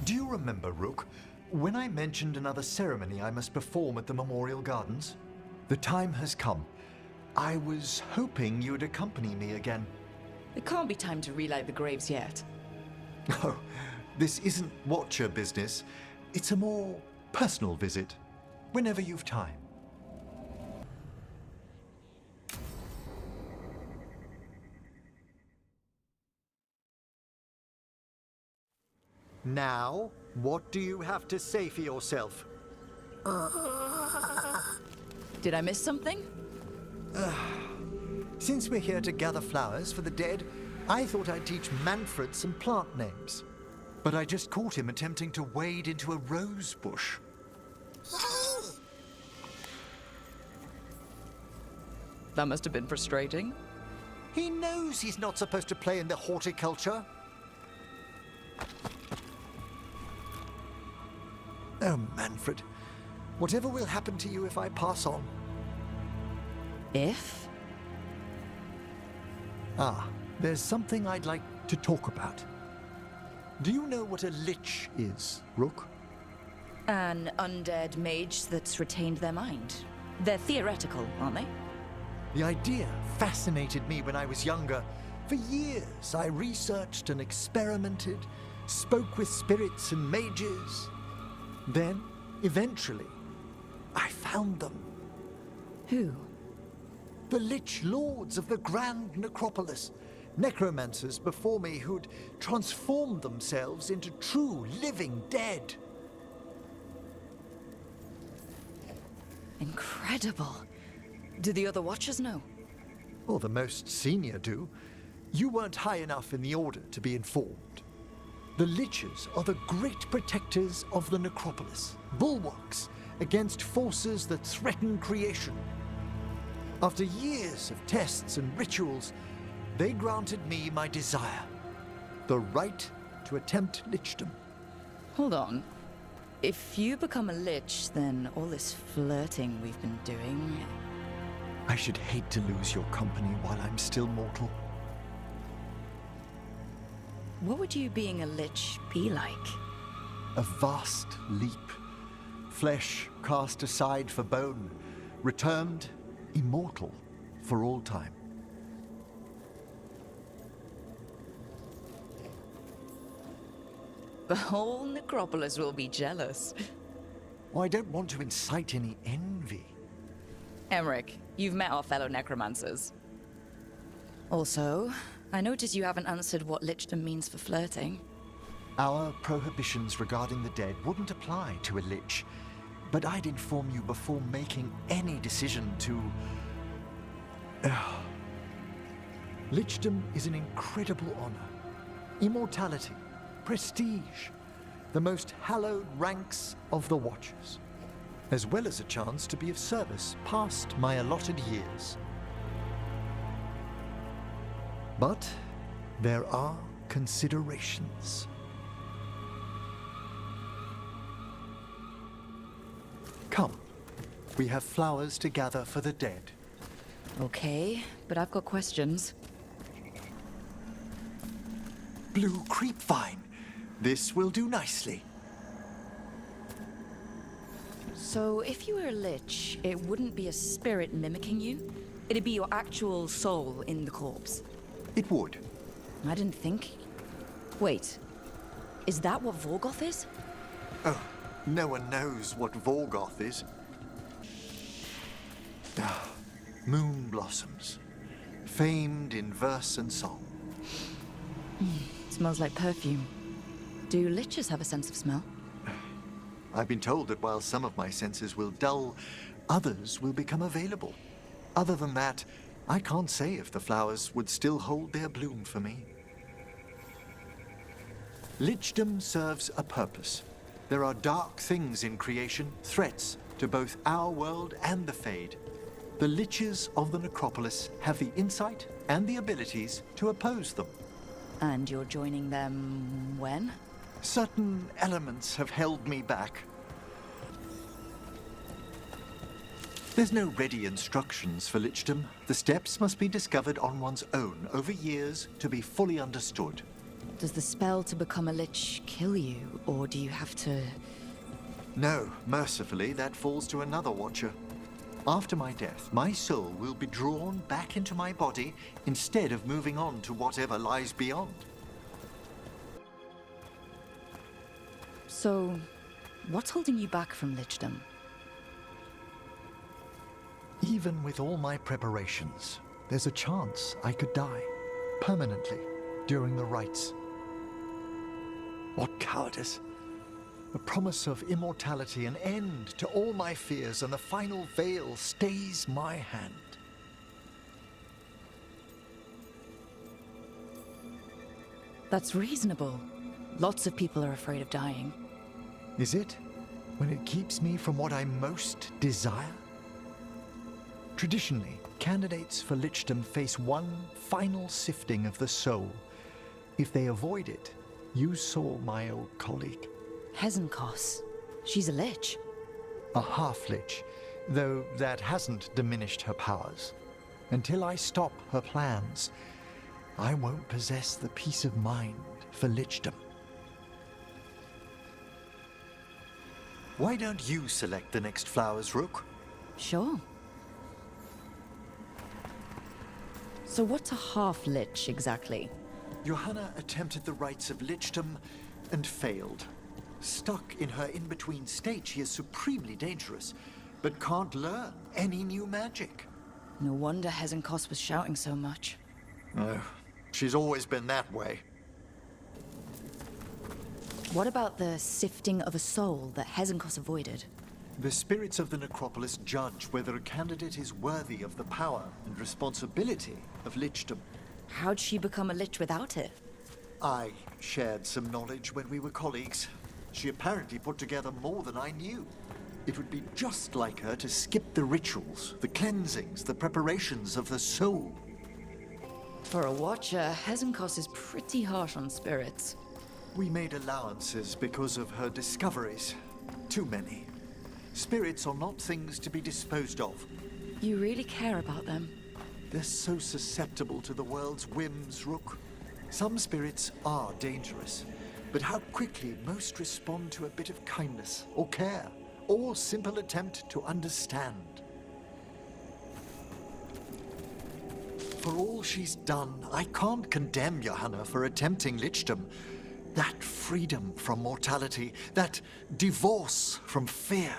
Do you remember, Rook, when I mentioned another ceremony I must perform at the Memorial Gardens? The time has come. I was hoping you would accompany me again. It can't be time to relight the graves yet. Oh, this isn't Watcher business. It's a more personal visit, whenever you've time. Now, what do you have to say for yourself? Did I miss something? Since we're here to gather flowers for the dead, I thought I'd teach Manfred some plant names. But I just caught him attempting to wade into a rose bush. That must have been frustrating. He knows he's not supposed to play in the horticulture. Oh, Manfred. Whatever will happen to you if I pass on? If? Ah, there's something I'd like to talk about. Do you know what a lich is, Rook? An undead mage that's retained their mind. They're theoretical, aren't they? The idea fascinated me when I was younger. For years, I researched and experimented, spoke with spirits and mages. Then, eventually, I found them. Who? The Lich Lords of the Grand Necropolis. Necromancers before me who'd transformed themselves into true living dead. Incredible. Do the other Watchers know? Or the most senior do. You weren't high enough in the Order to be informed. The Liches are the great protectors of the Necropolis, bulwarks against forces that threaten creation. After years of tests and rituals, they granted me my desire, the right to attempt lichdom. Hold on. If you become a lich, then all this flirting we've been doing... I should hate to lose your company while I'm still mortal. What would you being a lich be like? A vast leap. Flesh cast aside for bone, returned immortal for all time. The whole necropolis will be jealous. Well, I don't want to incite any envy. Emric, you've met our fellow necromancers. Also, I notice you haven't answered what lichdom means for flirting. Our prohibitions regarding the dead wouldn't apply to a lich, but I'd inform you before making any decision to... Lichdom is an incredible honor. Immortality, prestige, the most hallowed ranks of the Watchers, as well as a chance to be of service past my allotted years. But there are considerations. Come, we have flowers to gather for the dead. Okay, but I've got questions. Blue creepvine. This will do nicely. So, if you were a lich, it wouldn't be a spirit mimicking you? It'd be your actual soul in the corpse. It would. I didn't think... Wait, is that what Vorgoth is? Oh, no one knows what Vorgoth is. Moon blossoms, famed in verse and song. Smells like perfume. Do liches have a sense of smell? I've been told that while some of my senses will dull, others will become available. Other than that, I can't say if the flowers would still hold their bloom for me. Lichdom serves a purpose. There are dark things in creation, threats to both our world and the Fade. The Liches of the Necropolis have the insight and the abilities to oppose them. And you're joining them when? Certain elements have held me back. There's no ready instructions for lichdom. The steps must be discovered on one's own over years to be fully understood. Does the spell to become a lich kill you, or do you have to... No, mercifully, that falls to another watcher. After my death, my soul will be drawn back into my body instead of moving on to whatever lies beyond. So, what's holding you back from lichdom? Even with all my preparations, there's a chance I could die permanently during the rites. What cowardice! The promise of immortality, an end to all my fears, and the final veil stays my hand. That's reasonable. Lots of people are afraid of dying. Is it? When it keeps me from what I most desire? Traditionally, candidates for lichdom face one final sifting of the soul. If they avoid it, you saw my old colleague. Hezenkos. She's a lich. A half-lich, though that hasn't diminished her powers. Until I stop her plans, I won't possess the peace of mind for lichdom. Why don't you select the next flowers, Rook? Sure. So what's a half-lich exactly? Johanna attempted the rites of lichdom and failed. Stuck in her in-between state, she is supremely dangerous, but can't learn any new magic. No wonder Hezenkos was shouting so much. Oh, she's always been that way. What about the sifting of a soul that Hezenkos avoided? The spirits of the necropolis judge whether a candidate is worthy of the power and responsibility of lichdom. How'd she become a lich without it? I shared some knowledge when we were colleagues. She apparently put together more than I knew. It would be just like her to skip the rituals, the cleansings, the preparations of the soul. For a watcher, Hezenkos is pretty harsh on spirits. We made allowances because of her discoveries. Too many. Spirits are not things to be disposed of. You really care about them? They're so susceptible to the world's whims, Rook. Some spirits are dangerous, but how quickly most respond to a bit of kindness, or care, or simple attempt to understand. For all she's done, I can't condemn Johanna for attempting lichdom. That freedom from mortality, that divorce from fear.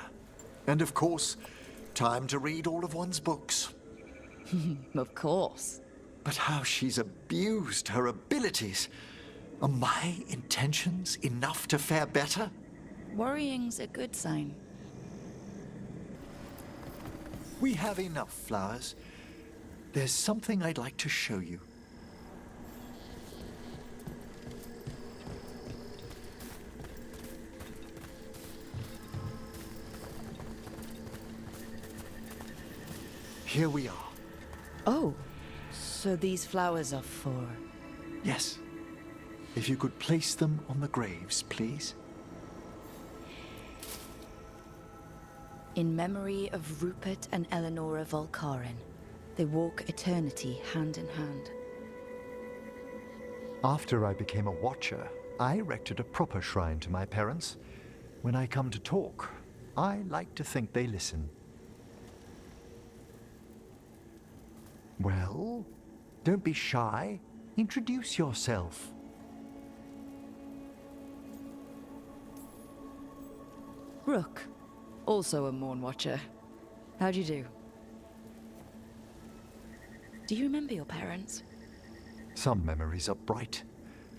And of course, time to read all of one's books. Of course. But how she's abused her abilities. Are my intentions enough to fare better? Worrying's a good sign. We have enough flowers. There's something I'd like to show you. Here we are. Oh, so these flowers are for... Yes. If you could place them on the graves, please. In memory of Rupert and Eleonora Volkaren, they walk eternity hand in hand. After I became a watcher, I erected a proper shrine to my parents. When I come to talk, I like to think they listen. Well, don't be shy. Introduce yourself. Rook, also a Moon Watcher. How'd you do? Do you remember your parents? Some memories are bright.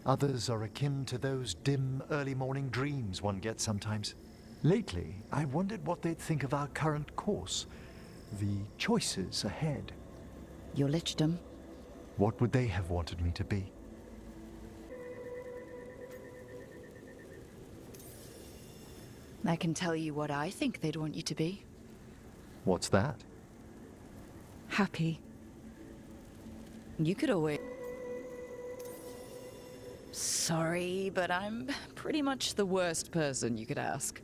Others are akin to those dim early morning dreams one gets sometimes. Lately, I wondered what they'd think of our current course, the choices ahead. Your lichdom? What would they have wanted me to be? I can tell you what I think they'd want you to be. What's that? Happy. You could always... Sorry, but I'm pretty much the worst person you could ask.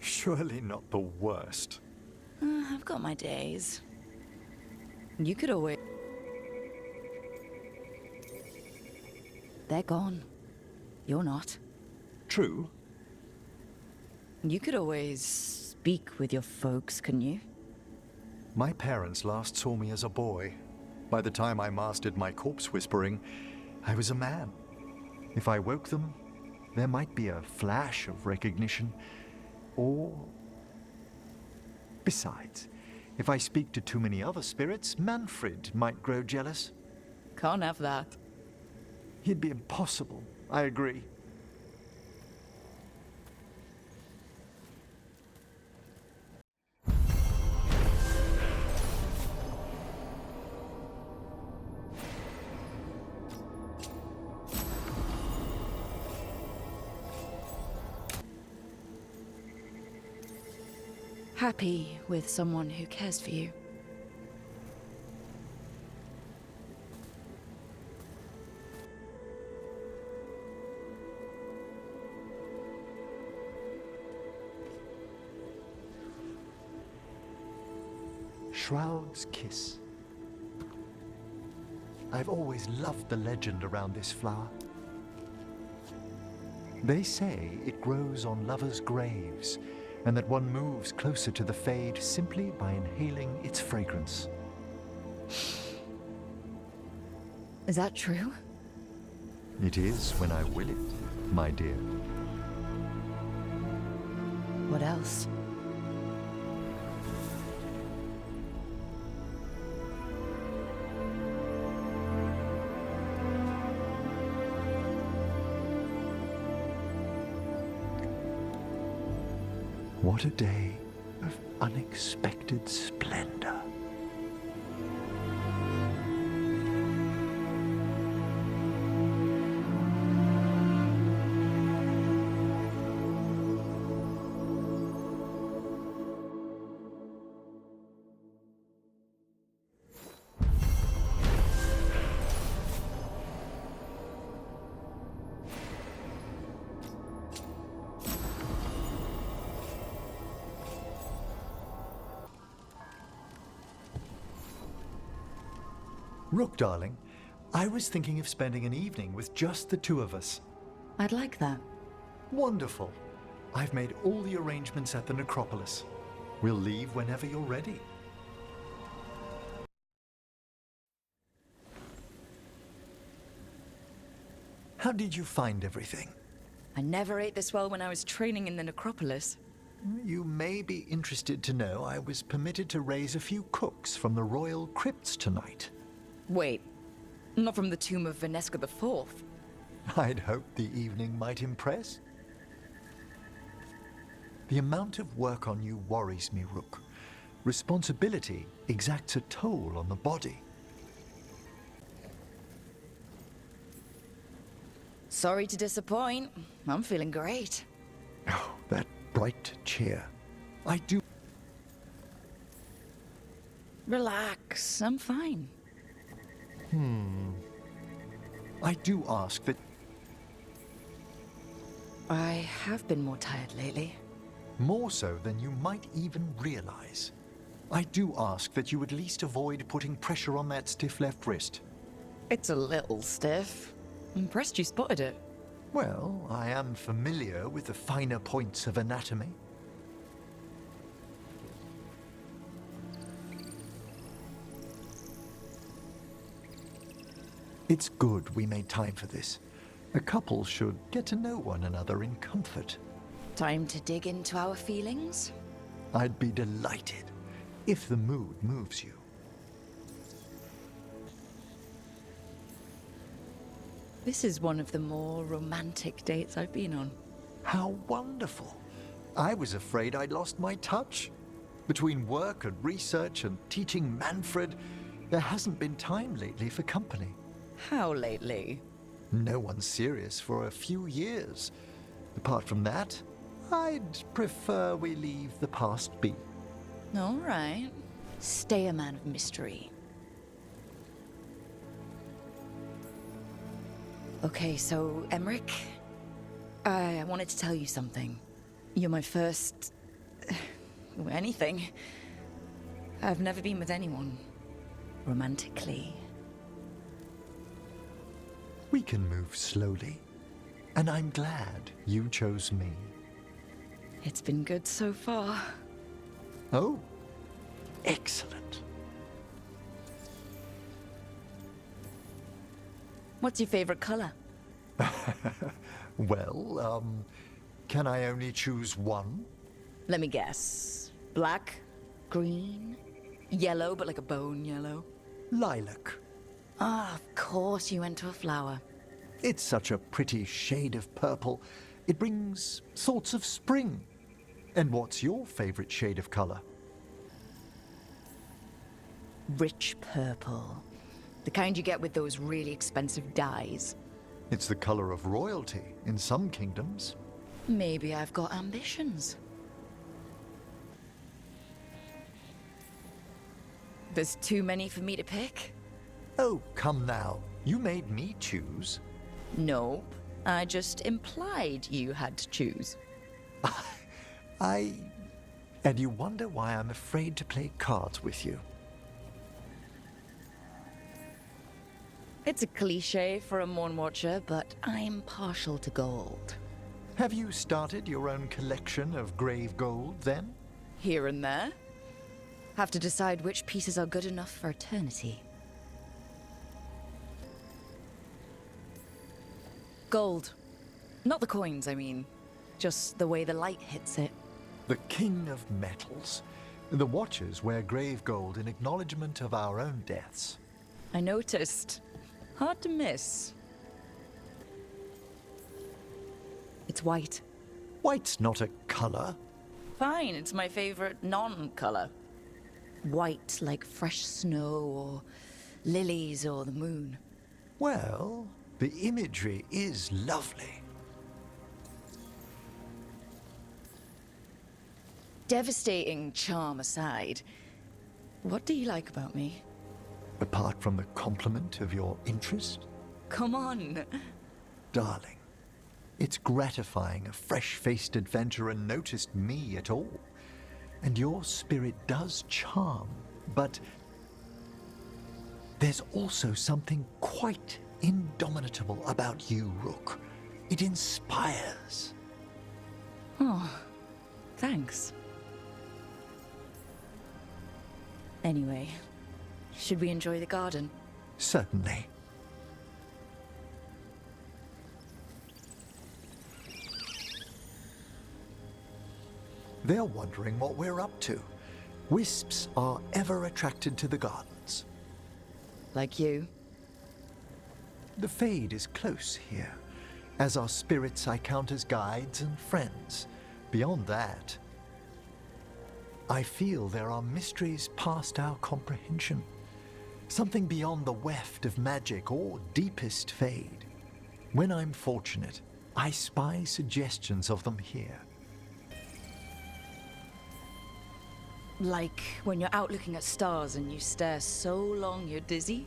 Surely not the worst. I've got my days. You could always... They're gone. You're not. True. You could always speak with your folks, couldn't you? My parents last saw me as a boy. By the time I mastered my corpse whispering, I was a man. If I woke them, there might be a flash of recognition, or... Besides, if I speak to too many other spirits, Manfred might grow jealous. Can't have that. He'd be impossible, I agree. Happy with someone who cares for you. Shroud's Kiss. I've always loved the legend around this flower. They say it grows on lovers' graves, and that one moves closer to the fade simply by inhaling its fragrance. Is that true? It is when I will it, my dear. What else? What a day of unexpected splendor. Rook, darling, I was thinking of spending an evening with just the two of us. I'd like that. Wonderful. I've made all the arrangements at the necropolis. We'll leave whenever you're ready. How did you find everything? I never ate this well when I was training in the necropolis. You may be interested to know I was permitted to raise a few cooks from the royal crypts tonight. Wait, not from the tomb of Veneska IV. I'd hoped the evening might impress. The amount of work on you worries me, Rook. Responsibility exacts a toll on the body. Sorry to disappoint. I'm feeling great. Oh, that bright cheer. I do... Relax, I'm fine. I do ask that... I have been more tired lately. More so than you might even realize. I do ask that you at least avoid putting pressure on that stiff left wrist. It's a little stiff. Impressed you spotted it. Well, I am familiar with the finer points of anatomy. It's good we made time for this. A couple should get to know one another in comfort. Time to dig into our feelings? I'd be delighted if the mood moves you. This is one of the more romantic dates I've been on. How wonderful. I was afraid I'd lost my touch. Between work and research and teaching Manfred, there hasn't been time lately for company. How lately? No one's serious for a few years. Apart from that, I'd prefer we leave the past be. All right. Stay a man of mystery. Okay, so, Emric, I wanted to tell you something. You're my first... anything. I've never been with anyone. Romantically. We can move slowly. And I'm glad you chose me. It's been good so far. Oh, excellent. What's your favorite color? Well, can I only choose one? Let me guess. Black, green, yellow, but like a bone yellow. Lilac. Ah, of course you went to a flower. It's such a pretty shade of purple. It brings thoughts of spring. And what's your favorite shade of color? Rich purple. The kind you get with those really expensive dyes. It's the color of royalty in some kingdoms. Maybe I've got ambitions. There's too many for me to pick? Oh, come now. You made me choose. Nope. I just implied you had to choose. And you wonder why I'm afraid to play cards with you. It's a cliche for a Moon Watcher, but I'm partial to gold. Have you started your own collection of grave gold, then? Here and there. Have to decide which pieces are good enough for eternity. Gold. Not the coins, I mean. Just the way the light hits it. The king of metals. The Watchers wear grave gold in acknowledgement of our own deaths. I noticed. Hard to miss. It's white. White's not a color. Fine, it's my favorite non-color. White like fresh snow or lilies or the moon. Well, the imagery is lovely. Devastating charm aside, what do you like about me? Apart from the compliment of your interest, Come on. darling, it's gratifying a fresh-faced adventurer noticed me at all. And your spirit does charm, but there's also something quite indomitable about you, Rook. It inspires. Oh, thanks. Anyway, should we enjoy the garden? Certainly. They're wondering what we're up to. Wisps are ever attracted to the gardens. Like you? The Fade is close here. As our spirits I count as guides and friends. Beyond that, I feel there are mysteries past our comprehension. Something beyond the weft of magic or deepest Fade. When I'm fortunate, I spy suggestions of them here. Like when you're out looking at stars and you stare so long you're dizzy?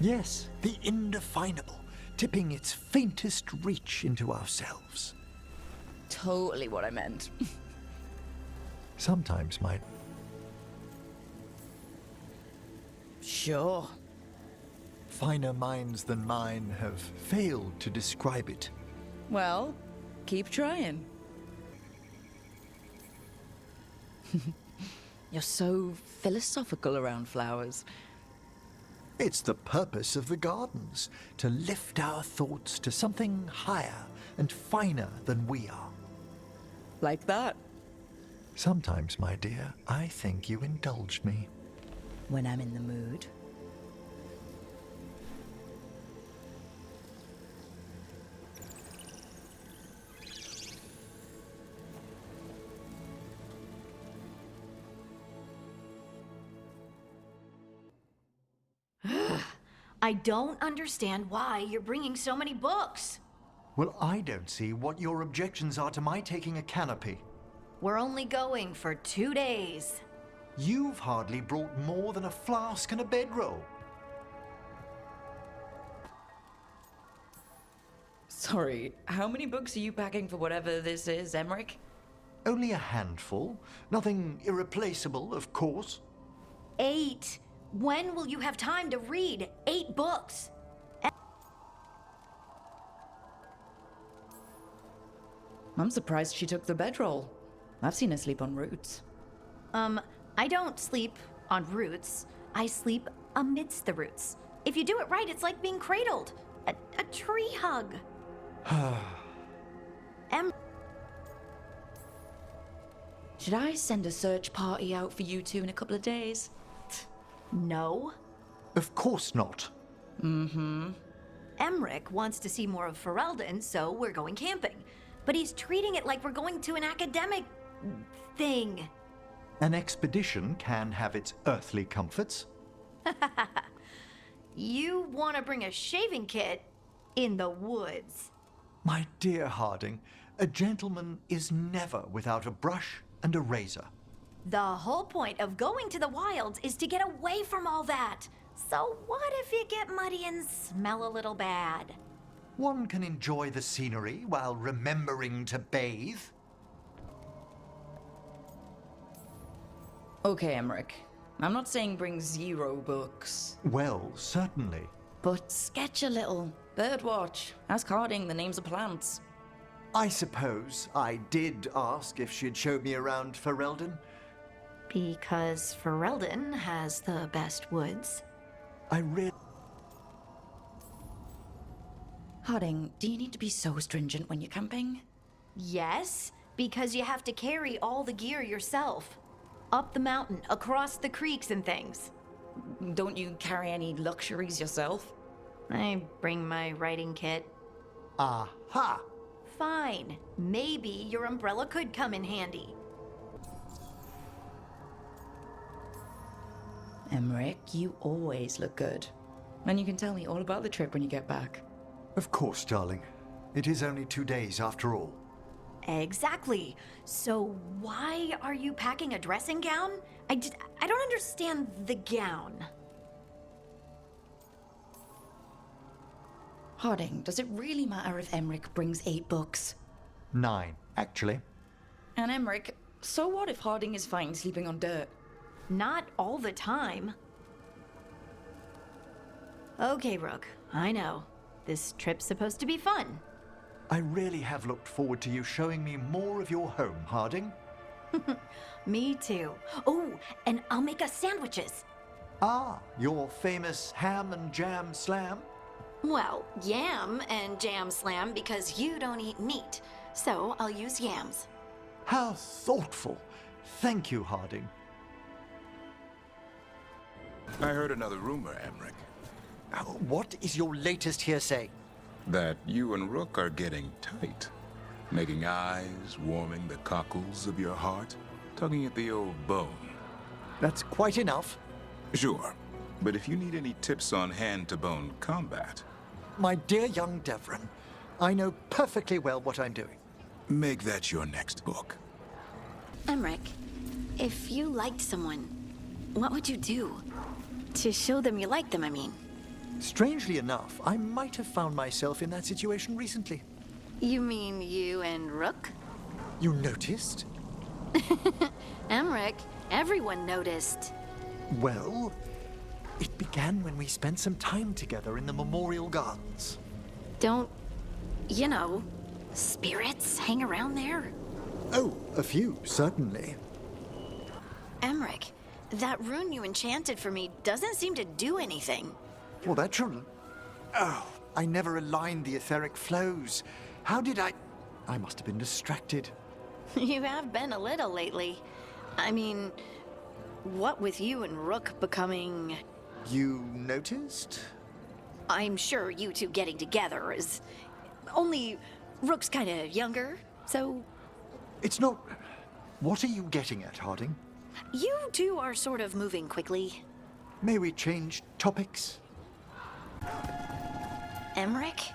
Yes, the indefinable, tipping its faintest reach into ourselves. Totally what I meant. Sometimes my Sure. finer minds than mine have failed to describe it. Well, keep trying. You're so philosophical around flowers. It's the purpose of the gardens, to lift our thoughts to something higher and finer than we are. Like that. Sometimes, my dear, I think you indulge me. When I'm in the mood. I don't understand why you're bringing so many books. Well, I don't see what your objections are to my taking a canopy. We're only going for 2 days. You've hardly brought more than a flask and a bedroll. Sorry, how many books are you packing for whatever this is, Emmerich? Only a handful. Nothing irreplaceable, of course. 8. When will you have time to read 8 books? I'm surprised she took the bedroll. I've seen her sleep on roots. I don't sleep on roots. I sleep amidst the roots. If you do it right, it's like being cradled. A tree hug. Should I send a search party out for you two in a couple of days? No. Of course not. Emric wants to see more of Ferelden, so we're going camping. But he's treating it like we're going to an academic thing. An expedition can have its earthly comforts. You want to bring a shaving kit in the woods. My dear Harding, a gentleman is never without a brush and a razor. The whole point of going to the wilds is to get away from all that. So what if you get muddy and smell a little bad? One can enjoy the scenery while remembering to bathe. Okay, Emric. I'm not saying bring 0 books, Well, certainly. but sketch a little. Birdwatch. Ask Harding the names of plants. I suppose I did ask if she'd show me around Ferelden. Because Ferelden has the best woods. I really... Harding, do you need to be so stringent when you're camping? Yes, because you have to carry all the gear yourself. Up the mountain, across the creeks and things. Don't you carry any luxuries yourself? I bring my writing kit. Aha! Fine. Maybe your umbrella could come in handy. Emric, you always look good. And you can tell me all about the trip when you get back. Of course, darling. It is only 2 days after all. Exactly. So why are you packing a dressing gown? I don't understand the gown. Harding, does it really matter if Emric brings 8 books? 9, actually. And Emric, so what if Harding is fine sleeping on dirt? Not all the time. Okay, Rook, I know. This trip's supposed to be fun. I really have looked forward to you showing me more of your home, Harding. Me too. Oh, and I'll make us sandwiches. Ah, your famous ham and jam slam? Well, yam and jam slam because you don't eat meat. So I'll use yams. How thoughtful. Thank you, Harding. I heard another rumor, Emric, What is your latest hearsay? that you and Rook are getting tight. Making eyes, warming the cockles of your heart, tugging at the old bone. That's quite enough. Sure, but if you need any tips on hand-to-bone combat, My dear young Devron, I know perfectly well what I'm doing. make that your next book. Emric, if you liked someone, what would you do? To show them you like them, I mean. Strangely enough, I might have found myself in that situation recently. You mean you and Rook? You noticed? Emric, everyone noticed. Well, it began when we spent some time together in the Memorial Gardens. Don't, you know, spirits hang around there? Oh, a few, certainly. Emric, that rune you enchanted for me doesn't seem to do anything. Well, that shouldn't... Oh, I never aligned the etheric flows. How did I must have been distracted. You have been a little lately. I mean, what with you and Rook becoming... You noticed? I'm sure you two getting together is... Only Rook's kind of younger, so... It's not... What are you getting at, Harding? You two are sort of moving quickly. May we change topics? Emric?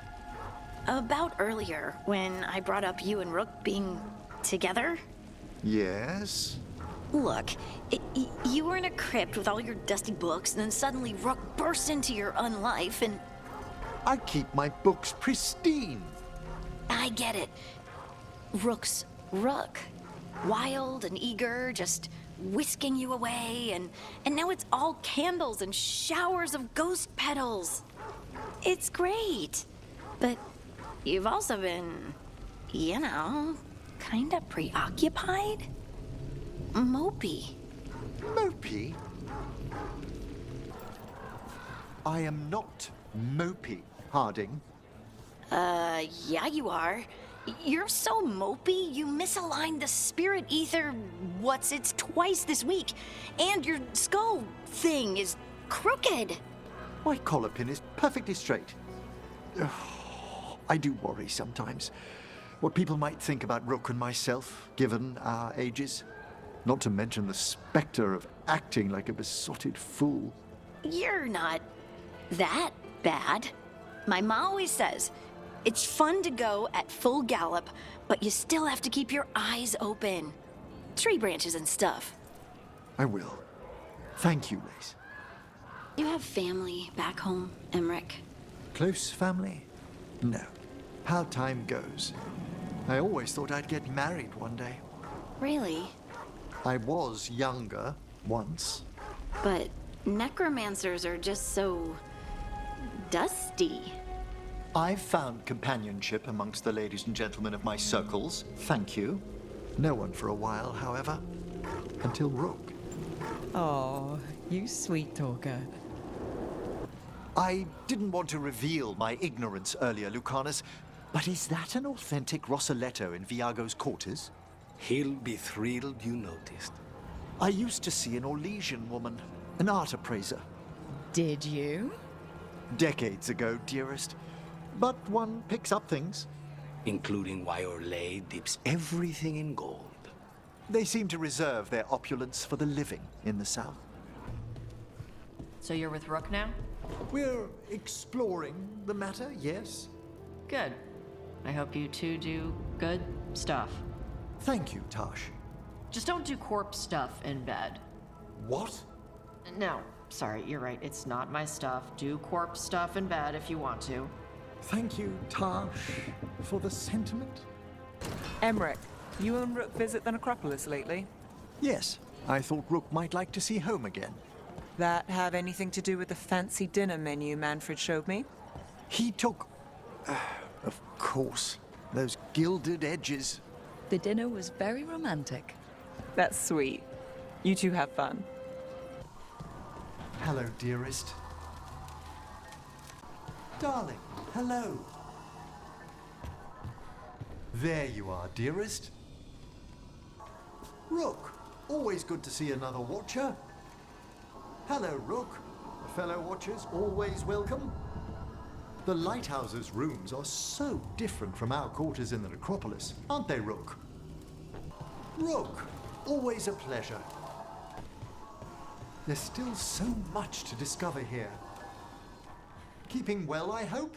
About earlier, when I brought up you and Rook being together? Yes? Look, you were in a crypt with all your dusty books, and then suddenly Rook bursts into your unlife, and I keep my books pristine. I get it. Rook's Rook. Wild and eager, just whisking you away, and now it's all candles and showers of ghost petals. It's great. But you've also been, you know, kinda preoccupied? Mopey. Mopey? I am not mopey, Harding. Yeah, you are. You're so mopey, you misaligned the spirit ether, it's twice this week. And your skull thing is crooked. My collar pin is perfectly straight. I do worry sometimes what people might think about Rook and myself, given our ages. Not to mention the spectre of acting like a besotted fool. You're not that bad. My ma always says, it's fun to go at full gallop, but you still have to keep your eyes open. Tree branches and stuff. I will. Thank you, Liz. You have family back home, Emmerich? Close family? No. How time goes. I always thought I'd get married one day. Really? I was younger once. But necromancers are just so dusty. I've found companionship amongst the ladies and gentlemen of my circles, thank you. No one for a while, however. Until Rook. Oh, you sweet talker. I didn't want to reveal my ignorance earlier, Lucanus, but is that an authentic Rossoletto in Viago's quarters? He'll be thrilled you noticed. I used to see an Orlesian woman, an art appraiser. Did you? Decades ago, dearest. But one picks up things. Including why Orlais dips everything in gold. They seem to reserve their opulence for the living in the South. So you're with Rook now? We're exploring the matter, yes? Good. I hope you two do good stuff. Thank you, Tash. Just don't do corpse stuff in bed. What? No, sorry, you're right. It's not my stuff. Do corpse stuff in bed if you want to. Thank you, Tash, for the sentiment. Emmerich, you and Rook visit the necropolis lately? Yes, I thought Rook might like to see home again. That have anything to do with the fancy dinner menu Manfred showed me? He took... of course, those gilded edges. The dinner was very romantic. That's sweet. You two have fun. Hello, dearest. Darling, hello. There you are, dearest. Rook, always good to see another watcher. Hello, Rook. Fellow watchers, always welcome. The lighthouse's rooms are so different from our quarters in the necropolis, aren't they, Rook? Rook, always a pleasure. There's still so much to discover here. Keeping well, I hope?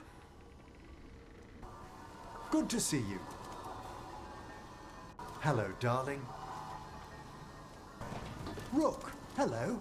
Good to see you. Hello, darling. Rook, hello.